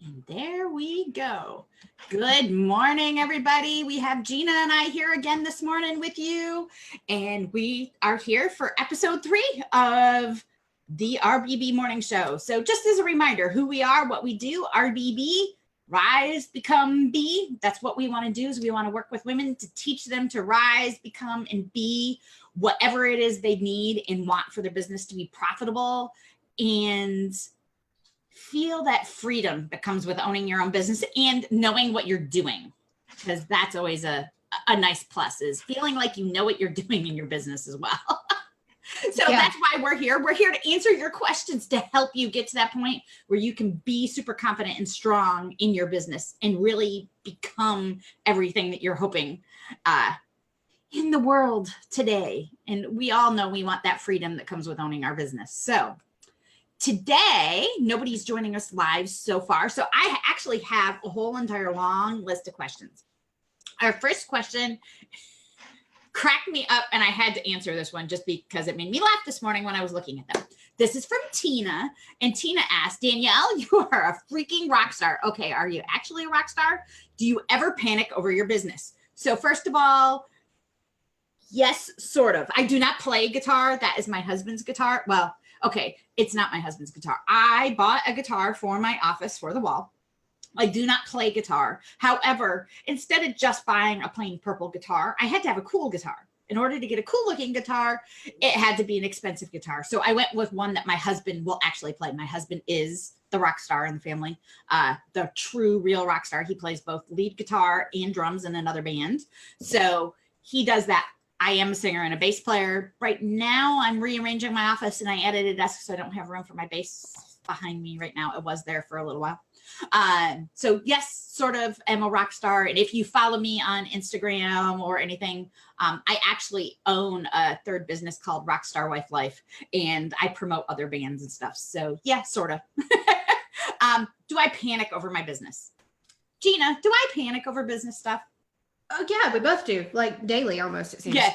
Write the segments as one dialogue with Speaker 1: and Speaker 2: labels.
Speaker 1: And there we go. Good morning, everybody. We have Gina and I here again this morning with you. And we are here for episode 3 of the RBB Morning Show. So just as a reminder, who we are, what we do, RBB, Rise, Become, Be. That's what we want to do, is we want to work with women to teach them to rise, become, and be whatever it is they need and want for their business to be profitable and feel that freedom that comes with owning your own business and knowing what you're doing, because that's always a nice plus, is feeling like you know what you're doing in your business as well. So that's why we're here. We're here to answer your questions, to help you get to that point where you can be super confident and strong in your business and really become everything that you're hoping in the world today. And we all know we want that freedom that comes with owning our business. So today, nobody's joining us live so far. So I actually have a whole entire long list of questions. Our first question cracked me up, and I had to answer this one just because it made me laugh this morning when I was looking at them. This is from Tina, and Tina asked, Danielle, you are a freaking rock star. Okay, are you actually a rock star? Do you ever panic over your business? So first of all, yes, sort of. I do not play guitar. That is my husband's guitar. Well, okay, it's not my husband's guitar. I bought a guitar for my office for the wall. I do not play guitar. However, instead of just buying a plain purple guitar, I had to have a cool guitar. In order to get a cool looking guitar, it had to be an expensive guitar. So I went with one that my husband will actually play. My husband is the rock star in the family, the true real rock star. He plays both lead guitar and drums in another band. So he does that. I am a singer and a bass player. Right now, I'm rearranging my office, and I added a desk so I don't have room for my bass behind me right now. It was there for a little while. So yes, sort of am a rock star. And if you follow me on Instagram or anything, I actually own a third business called Rockstar Wife Life, and I promote other bands and stuff. So yeah, sort of. Do I panic over my business? Gina, do I panic over business stuff?
Speaker 2: Oh yeah, we both do, like daily almost, it seems.
Speaker 1: Yeah,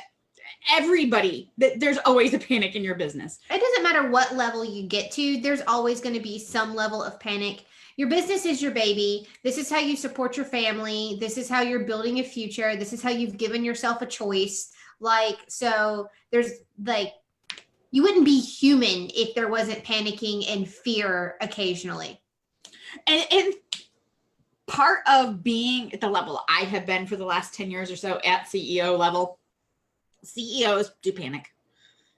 Speaker 1: everybody, there's always a panic in your business.
Speaker 2: It doesn't matter what level you get to, there's always going to be some level of panic. Your business is your baby. This is how you support your family. This is how you're building a future. This is how you've given yourself a choice. Like, so there's like, you wouldn't be human if there wasn't panicking and fear occasionally.
Speaker 1: And part of being at the level I have been for the last 10 years or so at CEO level, CEOs do panic.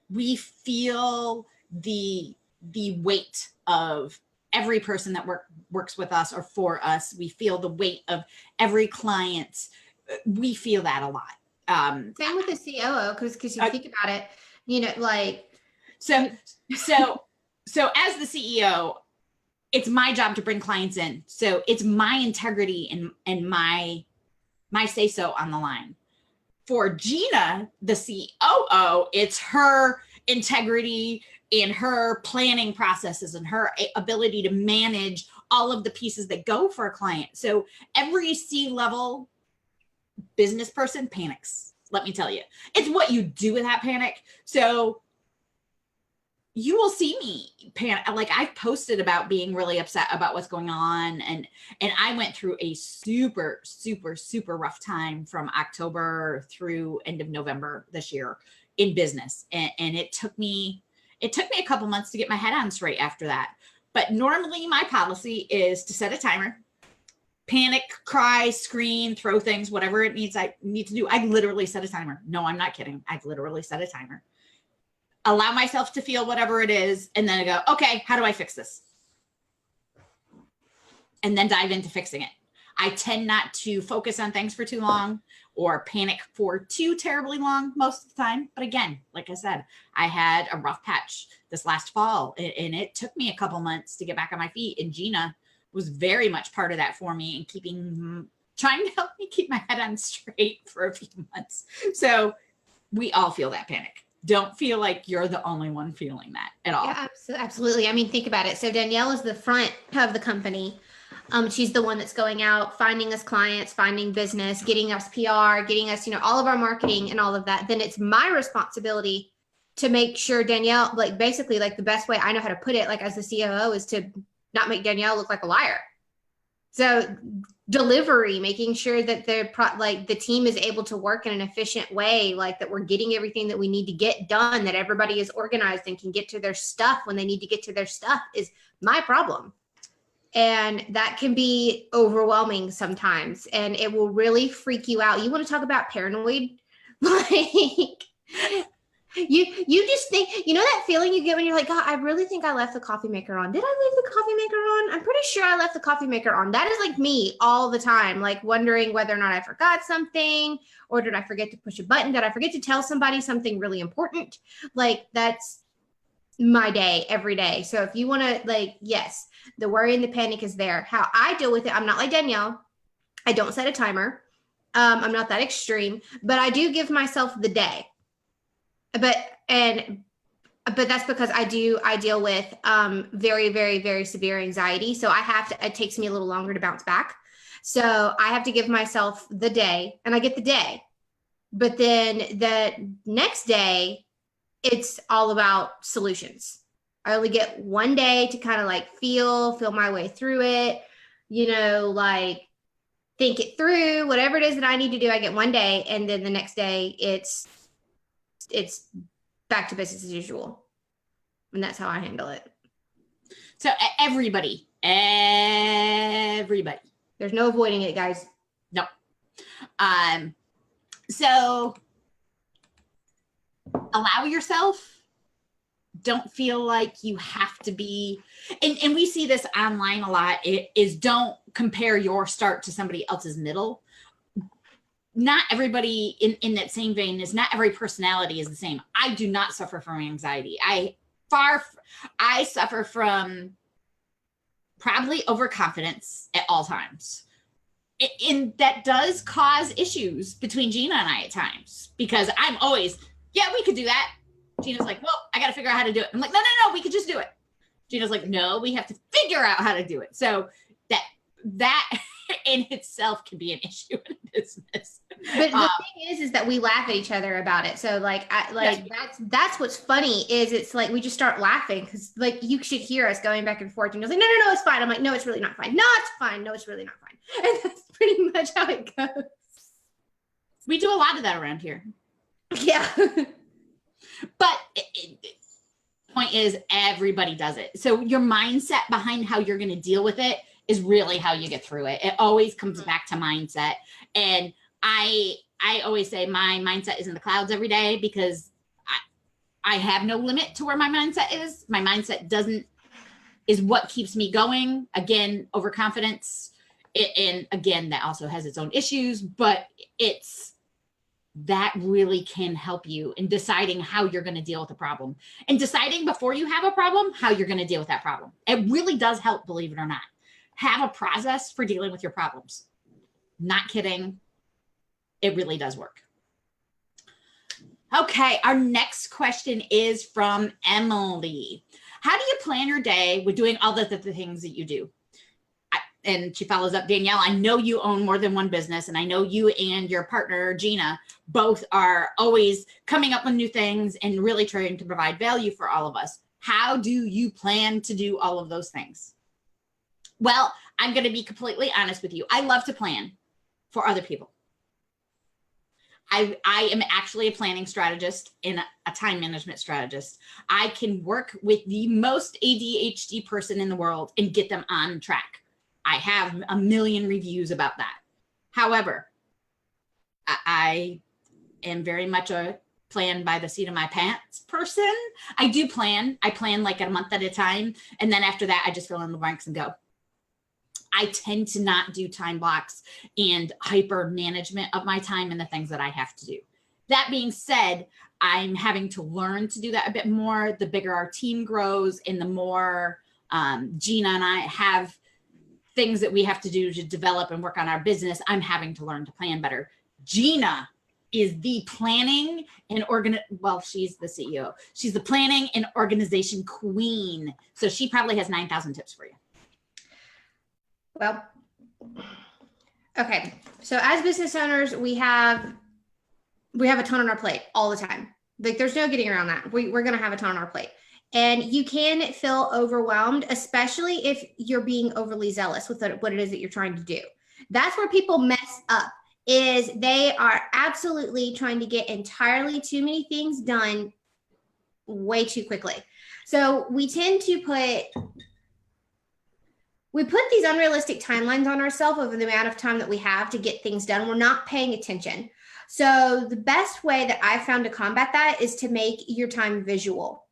Speaker 1: We feel the weight of every person that works with us or for us. We feel the weight of every client. We feel that a lot.
Speaker 2: Same with the COO, because you think about it, you know, like.
Speaker 1: So as the CEO, it's my job to bring clients in. So it's my integrity and my say-so on the line. For Gina, the COO, it's her integrity and her planning processes and her ability to manage all of the pieces that go for a client. So every C-level business person panics, let me tell you. It's what you do with that panic. So you will see me panic. Like, I've posted about being really upset about what's going on. And I went through a super, super, super rough time from October through end of November this year in business. And it took me a couple months to get my head on straight after that. But normally my policy is to set a timer, panic, cry, scream, throw things, whatever I need to do. I literally set a timer. No, I'm not kidding. I've literally set a timer. Allow myself to feel whatever it is. And then I go, okay, how do I fix this? And then dive into fixing it. I tend not to focus on things for too long or panic for too terribly long most of the time. But again, like I said, I had a rough patch this last fall, and it took me a couple months to get back on my feet. And Gina was very much part of that for me and trying to help me keep my head on straight for a few months. So we all feel that panic. Don't feel like you're the only one feeling that at all.
Speaker 2: Yeah, absolutely. I mean, think about it. So Danielle is the front of the company. She's the one that's going out, finding us clients, finding business, getting us PR, getting us, all of our marketing and all of that. Then it's my responsibility to make sure Danielle, like basically like the best way I know how to put it, like as the COO, is to not make Danielle look like a liar. So delivery, making sure that the team is able to work in an efficient way, like that we're getting everything that we need to get done, that everybody is organized and can get to their stuff when they need to get to their stuff is my problem. And that can be overwhelming sometimes, and it will really freak you out. You want to talk about paranoid? Like you just think, that feeling you get when you're like, God, I really think I left the coffee maker on. Did I leave the coffee maker on? I'm pretty sure I left the coffee maker on. That is like me all the time, like wondering whether or not I forgot something, or did I forget to push a button? Did I forget to tell somebody something really important? Like, that's my day every day. So if you want to, yes, the worry and the panic is there. How I deal with it, I'm not like Danielle. I don't set a timer. I'm not that extreme, but I do give myself the day. But that's because I deal with very, very, very severe anxiety. So it takes me a little longer to bounce back. So I have to give myself the day, and I get the day. But then the next day, it's all about solutions. I only get one day to kind of like feel my way through it, think it through, whatever it is that I need to do. I get one day, and then the next day it's back to business as usual. And that's how I handle it.
Speaker 1: So everybody, there's
Speaker 2: no avoiding it, guys.
Speaker 1: No. So allow yourself. Don't feel like you have to be, and we see this online a lot, is don't compare your start to somebody else's middle. Not everybody in that same vein is not every personality is the same. I do not suffer from anxiety. I suffer from probably overconfidence at all times. And that does cause issues between Gina and I at times, because I'm always, yeah, we could do that. Gina's like, well, I got to figure out how to do it. I'm like, no, we could just do it. Gina's like, no, we have to figure out how to do it. So that in itself can be an issue in business.
Speaker 2: But the thing is that we laugh at each other about it. So that's what's funny is it's like we just start laughing, because like you should hear us going back and forth. And you're like, no, it's fine. I'm like, no, it's really not fine. No, it's fine. No, it's really not fine. And that's pretty much how it goes.
Speaker 1: We do a lot of that around here.
Speaker 2: Yeah.
Speaker 1: But the point is, everybody does it. So your mindset behind how you're going to deal with it is really how you get through it. It always comes back to mindset. And I always say my mindset is in the clouds every day, because I have no limit to where my mindset is. My mindset is what keeps me going. Again, overconfidence. And again, that also has its own issues, but that really can help you in deciding how you're going to deal with a problem, and deciding before you have a problem, how you're going to deal with that problem. It really does help, believe it or not. Have a process for dealing with your problems. Not kidding. It really does work. Okay, our next question is from Emily. How do you plan your day with doing all the things that you do? And she follows up, Danielle, I know you own more than one business, and I know you and your partner, Gina, both are always coming up with new things and really trying to provide value for all of us. How do you plan to do all of those things? Well, I'm going to be completely honest with you. I love to plan for other people. I am actually a planning strategist and a time management strategist. I can work with the most ADHD person in the world and get them on track. I have a million reviews about that. However, I am very much a plan by the seat of my pants person. I do plan. I plan like a month at a time. And then after that, I just fill in the blanks and go. I tend to not do time blocks and hyper management of my time and the things that I have to do. That being said, I'm having to learn to do that a bit more. The bigger our team grows and the more Gina and I have things that we have to do to develop and work on our business, I'm having to learn to plan better. Gina is the planning and she's the CEO. She's the planning and organization queen. So she probably has 9,000 tips for you.
Speaker 2: Well, okay. So as business owners, we have a ton on our plate all the time. Like there's no getting around that. We're going to have a ton on our plate. And you can feel overwhelmed, especially if you're being overly zealous with what it is that you're trying to do. That's where people mess up, is they are absolutely trying to get entirely too many things done way too quickly. So we tend to put these unrealistic timelines on ourselves over the amount of time that we have to get things done. We're not paying attention. So the best way that I've found to combat that is to make your time visual.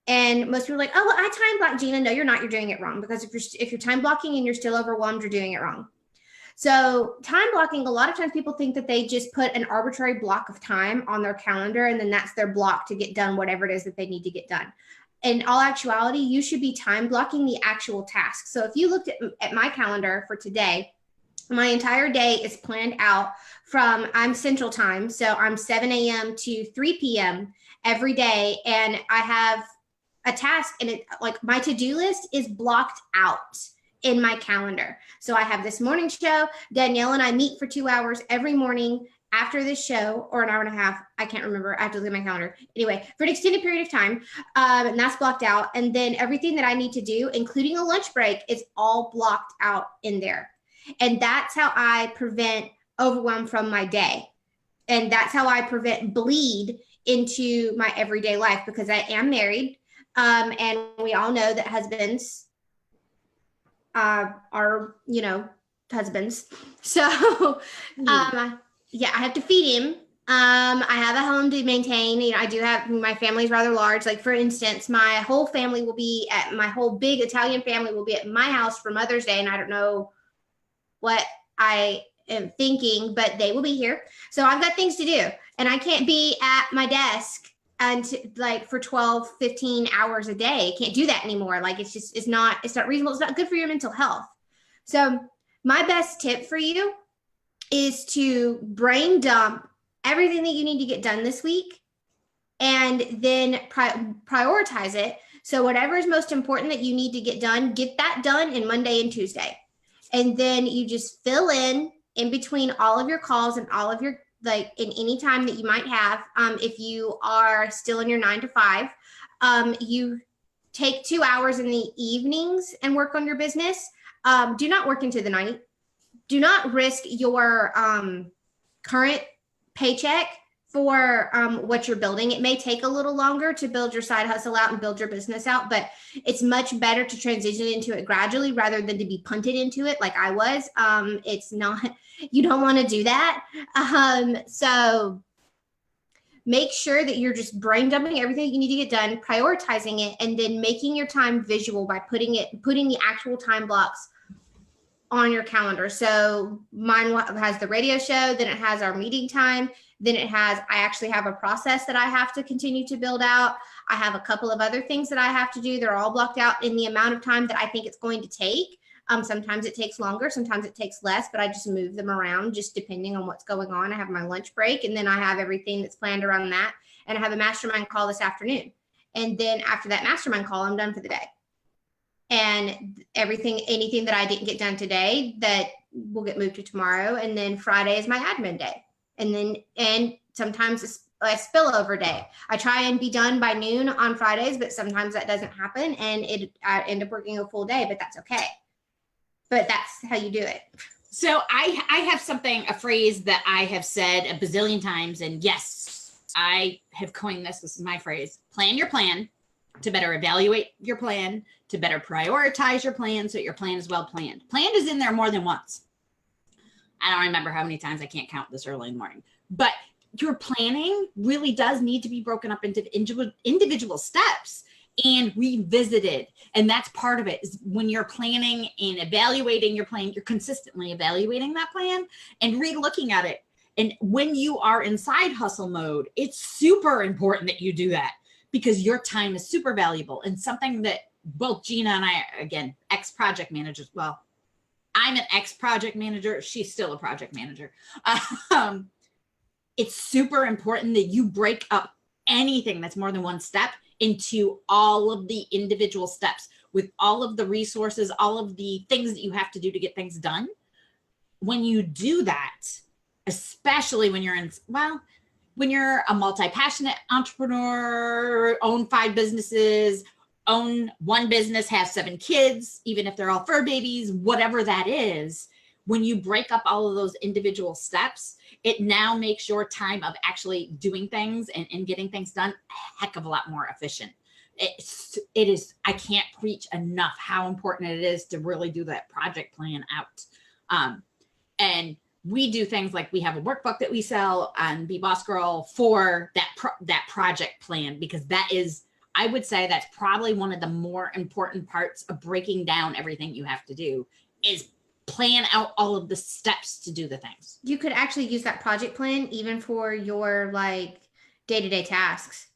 Speaker 2: And most people are like, oh, well, I time block, Gina. No, you're not. You're doing it wrong, because if you're time blocking and you're still overwhelmed, you're doing it wrong. So time blocking, a lot of times people think that they just put an arbitrary block of time on their calendar and then that's their block to get done whatever it is that they need to get done. In all actuality, you should be time blocking the actual task. So if you looked at my calendar for today, my entire day is planned out from, I'm Central Time, so I'm 7 a.m. to 3 p.m. every day, and I have a task, and it, like, my to-do list is blocked out in my calendar. So I have this morning show. Danielle and I meet for 2 hours every morning after this show, or an hour and a half. I can't remember. I have to look at my calendar. Anyway, for an extended period of time, and that's blocked out. And then everything that I need to do, including a lunch break, is all blocked out in there. And that's how I prevent overwhelm from my day. And that's how I prevent bleed into my everyday life, because I am married. And we all know that husbands are, husbands. So, yeah, I have to feed him. I have a home to maintain. I do have, my family's rather large. Like, for instance, my whole big Italian family will be at my house for Mother's Day. And I don't know what I am thinking, but they will be here. So I've got things to do, and I can't be at my desk and for 12, 15 hours a day. Can't do that anymore. Like, it's not reasonable. It's not good for your mental health. So my best tip for you is to brain dump everything that you need to get done this week, and then prioritize it. So whatever is most important that you need to get that done in Monday and Tuesday. And then you just fill in between all of your calls and all of your, in any time that you might have. If you are still in your 9 to 5, you take 2 hours in the evenings and work on your business. Do not work into the night. Do not risk your current paycheck for what you're building. It may take a little longer to build your side hustle out and build your business out, but it's much better to transition into it gradually rather than to be punted into it like I was. It's not, you don't want to do that. So make sure that you're just brain dumping everything you need to get done, prioritizing it, and then making your time visual by putting the actual time blocks on your calendar. So mine has the radio show, then it has our meeting time, then I actually have a process that I have to continue to build out. I have a couple of other things that I have to do. They're all blocked out in the amount of time that I think it's going to take. Sometimes it takes longer, sometimes it takes less, but I just move them around just depending on what's going on. I have my lunch break, and then I have everything that's planned around that. And I have a mastermind call this afternoon. And then after that mastermind call, I'm done for the day. And anything that I didn't get done today, that will get moved to tomorrow. And then Friday is my admin day. And sometimes it's a spillover day. I try and be done by noon on Fridays, but sometimes that doesn't happen, and I end up working a full day, but that's okay. But that's how you do it.
Speaker 1: So I have a phrase that I have said a bazillion times, and yes, I have coined this. This is my phrase: plan your plan to better evaluate your plan, to better prioritize your plan so your plan is well planned. Planned is in there more than once. I don't remember how many times. I can't count this early in the morning. But your planning really does need to be broken up into individual steps and revisited. And that's part of it, is when you're planning and evaluating your plan, you're consistently evaluating that plan and re-looking at it. And when you are in side hustle mode, it's super important that you do that, because your time is super valuable, and something that both Gina and I, again, ex-project managers, well, I'm an ex-project manager. She's still a project manager. It's super important that you break up anything that's more than one step into all of the individual steps with all of the resources, all of the things that you have to do to get things done. When you do that, especially when you're a multi-passionate entrepreneur, own 5 businesses, own one business, have 7 kids, even if they're all fur babies, whatever that is, when you break up all of those individual steps, it now makes your time of actually doing things and getting things done a heck of a lot more efficient. It is, I can't preach enough how important it is to really do that project plan out. And we do things like we have a workbook that we sell on Be Boss Girl for that project plan, because that is, I would say that's probably one of the more important parts of breaking down everything you have to do, is plan out all of the steps to do the things.
Speaker 2: You could actually use that project plan even for your like day-to-day tasks.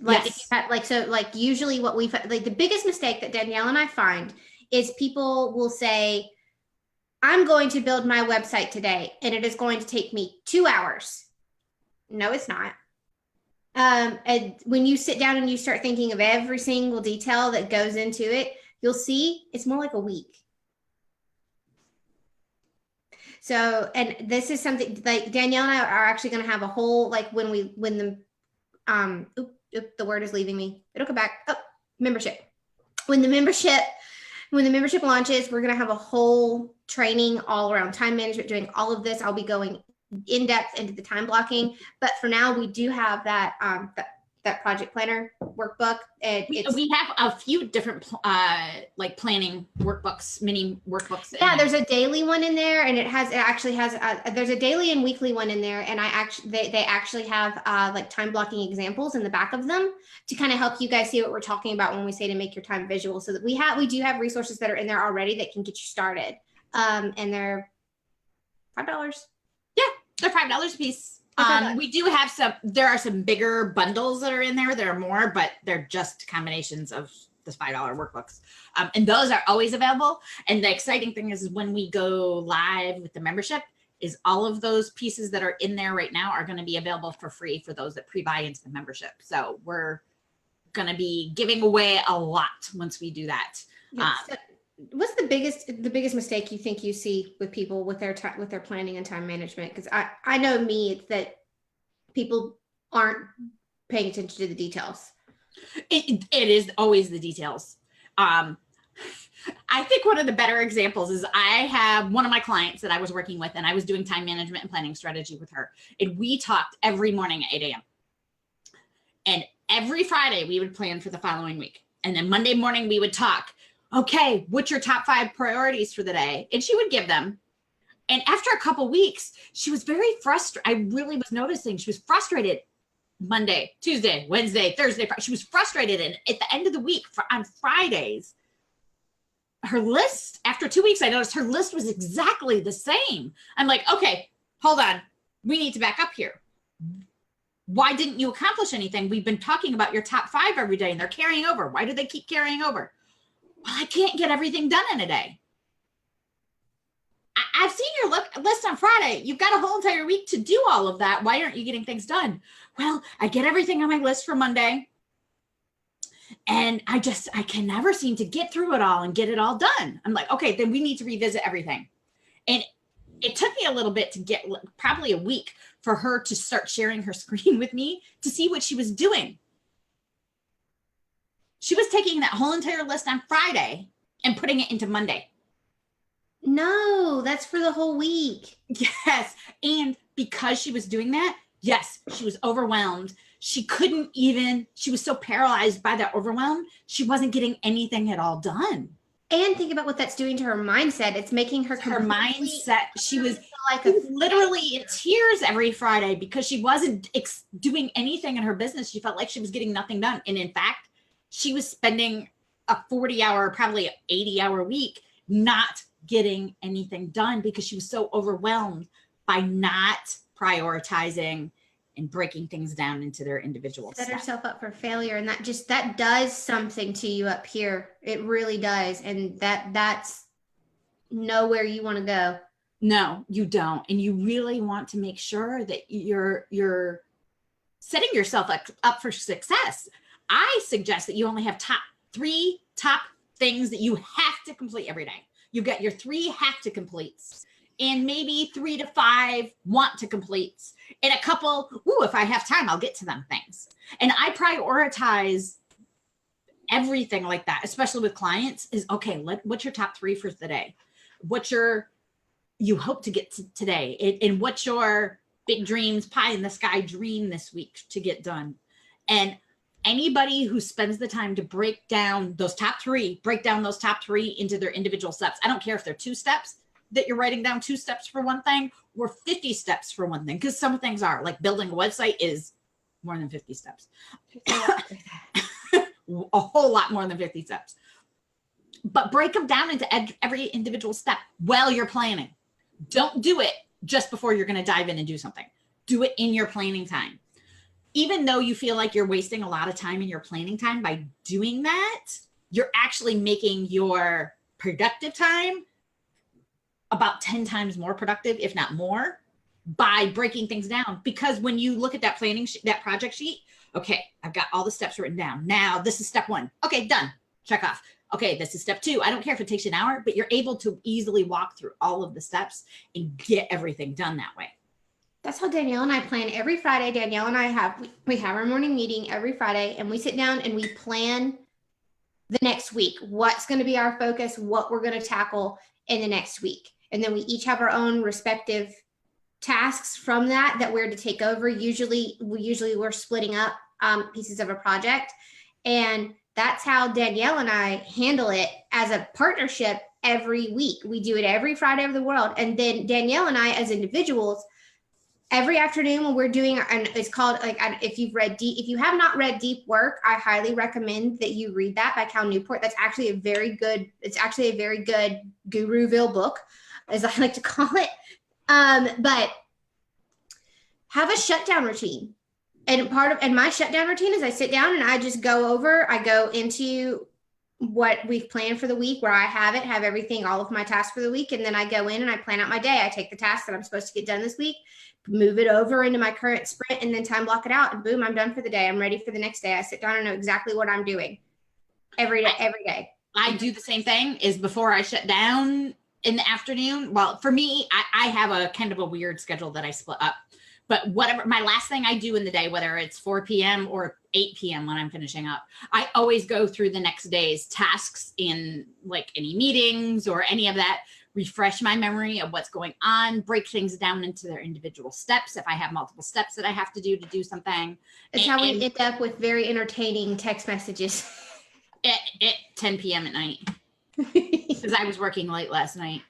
Speaker 2: Like,
Speaker 1: yes.
Speaker 2: If you have, like, so like usually what we've like, the biggest mistake that Danielle and I find is people will say, I'm going to build my website today and it is going to take me 2 hours. No, it's not. And when you sit down and you start thinking of every single detail that goes into it, you'll see it's more like a week. So, and this is something like Danielle and I are actually going to have a whole, like when the word is leaving me. It'll come back. Oh, membership. When the membership launches, we're going to have a whole training all around time management, doing all of this. I'll be going in depth into the time blocking, but for now we do have that project planner workbook. And
Speaker 1: we have a few different like planning workbooks, mini workbooks.
Speaker 2: Yeah, there's a daily one in there, and there's a daily and weekly one in there, and they actually have like time blocking examples in the back of them to kind of help you guys see what we're talking about when we say to make your time visual. So that we do have resources that are in there already that can get you started, and they're $5.
Speaker 1: Yeah, they're $5 a piece. We do have there are some bigger bundles that are in there. There are more, but they're just combinations of the $5 workbooks. And those are always available. And the exciting thing is when we go live with the membership, is all of those pieces that are in there right now are going to be available for free for those that pre-buy into the membership. So we're going to be giving away a lot once we do that.
Speaker 2: What's the biggest mistake you think you see with people with their planning and time management? Because I know me, it's that people aren't paying attention to the details.
Speaker 1: It is always the details. I think one of the better examples is I have one of my clients that I was working with, and I was doing time management and planning strategy with her. And we talked every morning at 8 a.m. And every Friday we would plan for the following week. And then Monday morning we would talk. Okay, what's your top 5 priorities for the day? And she would give them. And after a couple weeks, she was very frustrated. I really was noticing she was frustrated Monday, Tuesday, Wednesday, Thursday. Friday. She was frustrated. And at the end of the week, on Fridays, her list, after 2 weeks, I noticed her list was exactly the same. I'm like, okay, hold on. We need to back up here. Why didn't you accomplish anything? We've been talking about your top 5 every day, and they're carrying over. Why do they keep carrying over? Well, I can't get everything done in a day. I've seen your list on Friday. You've got a whole entire week to do all of that. Why aren't you getting things done? Well, I get everything on my list for Monday, and I can never seem to get through it all and get it all done. I'm like, okay, then we need to revisit everything. And it took me a little bit to get, probably a week, for her to start sharing her screen with me to see what she was doing. She was taking that whole entire list on Friday and putting it into Monday.
Speaker 2: No, that's for the whole week.
Speaker 1: Yes. And because she was doing that, yes, she was overwhelmed. She was so paralyzed by that overwhelm. She wasn't getting anything at all done.
Speaker 2: And think about what that's doing to her mindset. It's making her
Speaker 1: mindset. She was literally in tears every Friday because she wasn't doing anything in her business. She felt like she was getting nothing done. And in fact, she was spending a 40-hour, probably 80-hour week not getting anything done because she was so overwhelmed by not prioritizing and breaking things down into their individual
Speaker 2: set
Speaker 1: steps.
Speaker 2: herself up for failure. And that does something to you up here. It really does. And that's nowhere you want to go.
Speaker 1: No, you don't. And you really want to make sure that you're setting yourself up for success. I suggest that you only have three top things that you have to complete every day. You get your 3 have to completes, and maybe 3 to 5 want to completes, and a couple, if I have time, I'll get to them things. And I prioritize everything like that, especially with clients, is okay. What's your top 3 for the day? What's you hope to get to today? And what's your big dreams, pie in the sky dream this week to get done? And anybody who spends the time to break down those top 3 into their individual steps. I don't care if they're 2 steps that you're writing down 2 steps for one thing or 50 steps for one thing, because some things are like building a website is more than 50 steps. A whole lot more than 50 steps. But break them down into every individual step while you're planning. Don't do it just before you're going to dive in and do something. Do it in your planning time. Even though you feel like you're wasting a lot of time in your planning time by doing that, you're actually making your productive time about 10 times more productive, if not more, by breaking things down. Because when you look at that that project sheet, okay, I've got all the steps written down. Now this is step 1. Okay, done. Check off. Okay, this is step 2. I don't care if it takes you an hour, but you're able to easily walk through all of the steps and get everything done that way.
Speaker 2: That's how Danielle and I plan every Friday. Danielle and I we have our morning meeting every Friday, and we sit down and we plan the next week. What's going to be our focus, what we're going to tackle in the next week. And then we each have our own respective tasks from that we're to take over. Usually we're splitting up pieces of a project. And that's how Danielle and I handle it as a partnership every week. We do it every Friday of the world. And then Danielle and I as individuals, every afternoon when we're doing, and it's called, like, if you have not read Deep Work, I highly recommend that you read that by Cal Newport. It's actually a very good Guruville book, as I like to call it. But have a shutdown routine. And my shutdown routine is I sit down and I just I go into what we've planned for the week, where I have everything, all of my tasks for the week. And then I go in and I plan out my day. I take the tasks that I'm supposed to get done this week, move it over into my current sprint, and then time block it out, and boom, I'm done for the day. I'm ready for the next day. I sit down and know exactly what I'm doing every day.
Speaker 1: I do the same thing is before I shut down in the afternoon. Well, for me, I have a kind of a weird schedule that I split up. But whatever, my last thing I do in the day, whether it's 4 p.m. or 8 p.m. when I'm finishing up, I always go through the next day's tasks in like any meetings or any of that, refresh my memory of what's going on, break things down into their individual steps. If I have multiple steps that I have to do something.
Speaker 2: It's how we end up with very entertaining text messages.
Speaker 1: At 10 p.m. at night. Because I was working late last night.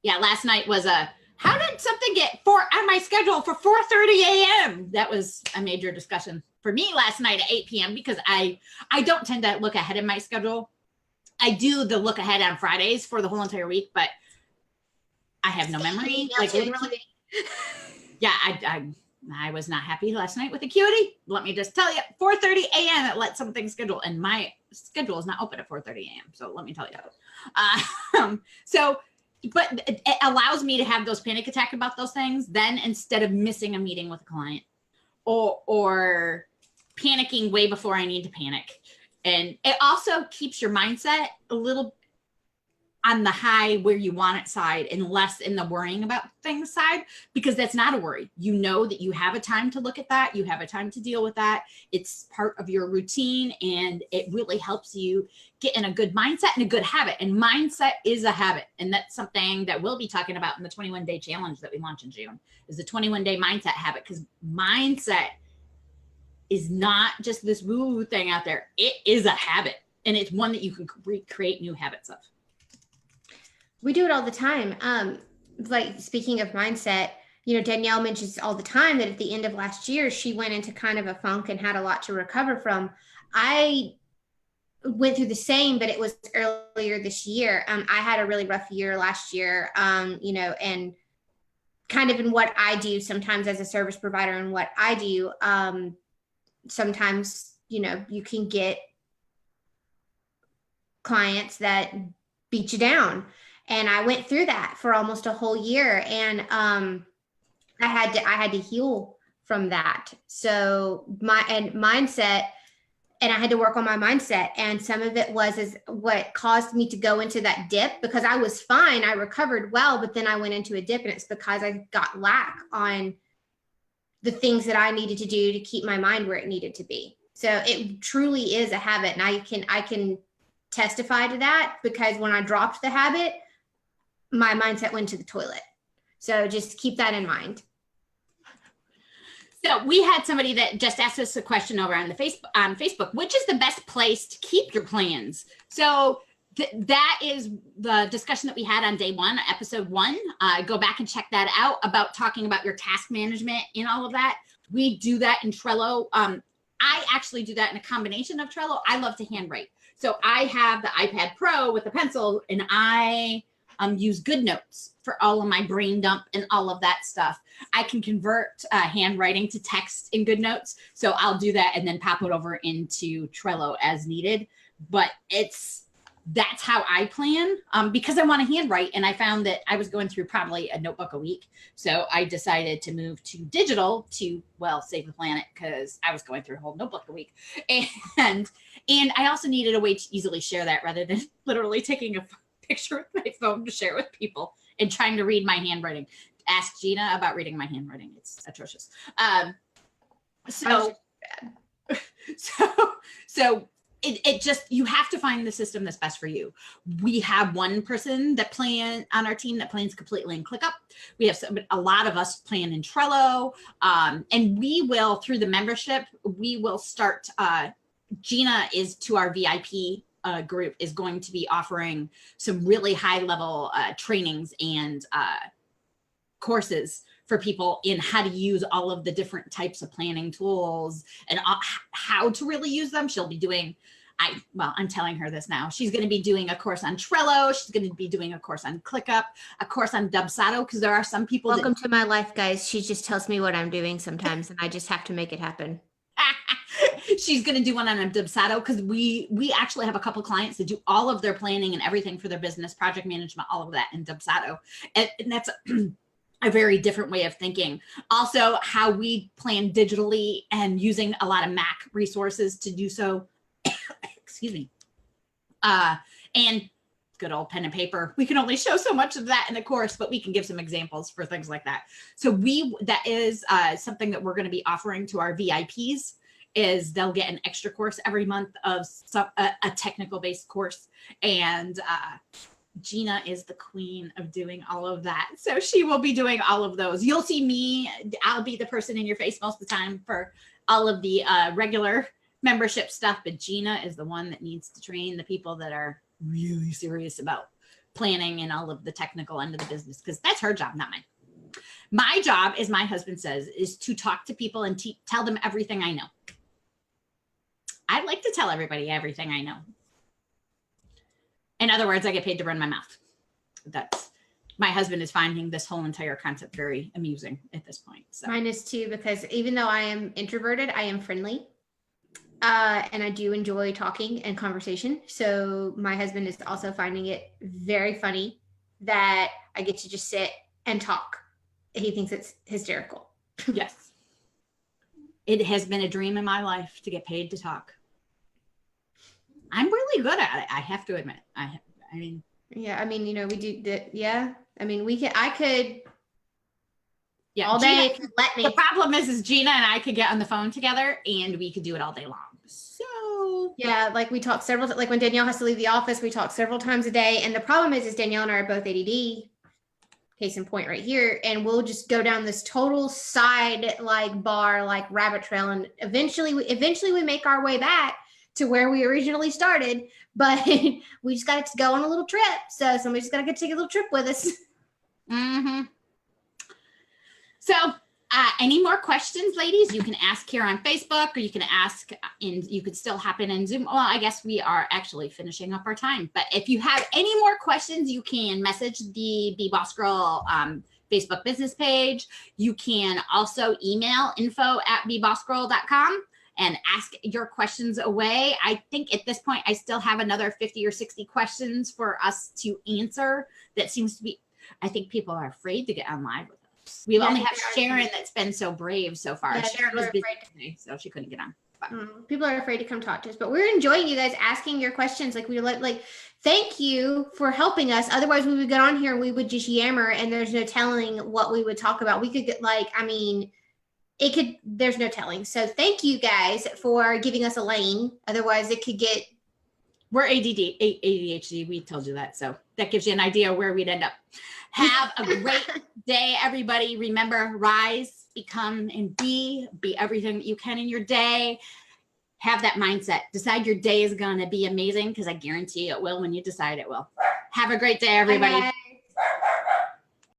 Speaker 1: Yeah, last night was how did something get on my schedule for 4:30 a.m.? That was a major discussion for me last night at 8 p.m. because I don't tend to look ahead in my schedule. I do the look ahead on Fridays for the whole entire week, but I have no memory. Like literally, yeah, I was not happy last night with the Acuity. Let me just tell you, 4:30 a.m. it let something schedule, and my schedule is not open at 4:30 a.m. So let me tell you. But it allows me to have those panic attack about those things then, instead of missing a meeting with a client or panicking way before I need to panic. And it also keeps your mindset a little on the high where you want it side and less in the worrying about things side, because that's not a worry. You know that you have a time to look at that. You have a time to deal with that. It's part of your routine, and it really helps you get in a good mindset and a good habit. And mindset is a habit. And that's something that we'll be talking about in the 21-day challenge that we launch in June, is the 21-day mindset habit, because mindset is not just this woo thing out there. It is a habit, and it's one that you can create new habits of.
Speaker 2: We do it all the time. Like, speaking of mindset, Danielle mentions all the time that at the end of last year, she went into kind of a funk and had a lot to recover from. I went through the same, but it was earlier this year. I had a really rough year last year, and kind of in what I do sometimes as a service provider and what I do, sometimes, you can get clients that beat you down. And I went through that for almost a whole year, and I had to heal from that. So mindset, and I had to work on my mindset. And some of it is what caused me to go into that dip, because I was fine. I recovered well, but then I went into a dip, and it's because I got lack on the things that I needed to do to keep my mind where it needed to be. So it truly is a habit. And I can testify to that because when I dropped the habit, my mindset went to the toilet. So just keep that in mind.
Speaker 1: So we had somebody that just asked us a question over on Facebook, which is the best place to keep your plans? So that is the discussion that we had on day one, episode 1. Go back and check that out about talking about your task management and all of that. We do that in Trello. I actually do that in a combination of Trello. I love to handwrite. So I have the iPad Pro with a pencil, and I use GoodNotes for all of my brain dump and all of that stuff. I can convert handwriting to text in GoodNotes. So I'll do that and then pop it over into Trello as needed. But that's how I plan because I want to handwrite. And I found that I was going through probably a notebook a week. So I decided to move to digital to, well, save the planet because I was going through a whole notebook a week. And I also needed a way to easily share that rather than literally taking a picture with my phone to share with people and trying to read my handwriting. Ask Gina about reading my handwriting. It's atrocious. So it just, you have to find the system that's best for you. We have one person that on our team that plans completely in ClickUp. We have a lot of us plan in Trello. And we will, through the membership, we will start, Gina is to our VIP group is going to be offering some really high level trainings and courses for people in how to use all of the different types of planning tools and how to really use them. She'll be doing, I'm telling her this now. She's going to be doing a course on Trello. She's going to be doing a course on ClickUp, a course on Dubsado, because there are some people.
Speaker 2: Welcome to my life, guys. She just tells me what I'm doing sometimes, and I just have to make it happen.
Speaker 1: She's going to do one on Dubsado because we actually have a couple clients that do all of their planning and everything for their business, project management, all of that in Dubsado. And that's a very different way of thinking. Also, how we plan digitally and using a lot of Mac resources to do so. Excuse me. And good old pen and paper. We can only show so much of that in the course, but we can give some examples for things like that. So that is something that we're going to be offering to our VIPs. Is they'll get an extra course every month of a technical based course. And Gina is the queen of doing all of that. So she will be doing all of those. You'll see me. I'll be the person in your face most of the time for all of the regular membership stuff. But Gina is the one that needs to train the people that are really serious about planning and all of the technical end of the business, because that's her job, not mine. My job, as my husband says, is to talk to people and tell them everything I know. I like to tell everybody everything I know. In other words, I get paid to run my mouth. My husband is finding this whole entire concept very amusing at this point. So.
Speaker 2: Mine is too, because even though I am introverted, I am friendly. And I do enjoy talking and conversation. So my husband is also finding it very funny that I get to just sit and talk. He thinks it's hysterical.
Speaker 1: Yes. It has been a dream in my life to get paid to talk. I'm really good at it, I have to admit. We do that. Yeah. I could all day if you let me. The problem is Gina and I could get on the phone together and we could do it all day long. So
Speaker 2: yeah, like we talk like when Danielle has to leave the office, we talk several times a day. And the problem is Danielle and I are both ADD. Case in point right here. And we'll just go down this total side, bar, rabbit trail. And eventually we make our way back to where we originally started, but we just got to go on a little trip. So somebody just got to take a little trip with us.
Speaker 1: Mm-hmm. So any more questions, ladies? You can ask here on Facebook, or you can ask you could still hop in Zoom. Well, I guess we are actually finishing up our time, but if you have any more questions, you can message the Be Boss Girl Facebook business page. You can also email info@bebossgirl.com and ask your questions away. I think at this point, I still have another 50 or 60 questions for us to answer. That seems to be, I think people are afraid to get on live with us. We only have Sharon that's been so brave so far.
Speaker 2: Yeah,
Speaker 1: Sharon was busy today, so she couldn't get on.
Speaker 2: People are afraid to come talk to us, but we're enjoying you guys asking your questions. Thank you for helping us. Otherwise, we would get on here and we would just yammer, and there's no telling what we would talk about. We could get there's no telling. So thank you guys for giving us a lane. Otherwise it could get.
Speaker 1: We're ADHD. We told you that. So that gives you an idea where we'd end up. Have a great day, everybody. Remember, rise, become, and be everything that you can in your day. Have that mindset. Decide your day is going to be amazing, because I guarantee it will when you decide it will. Have a great day, everybody.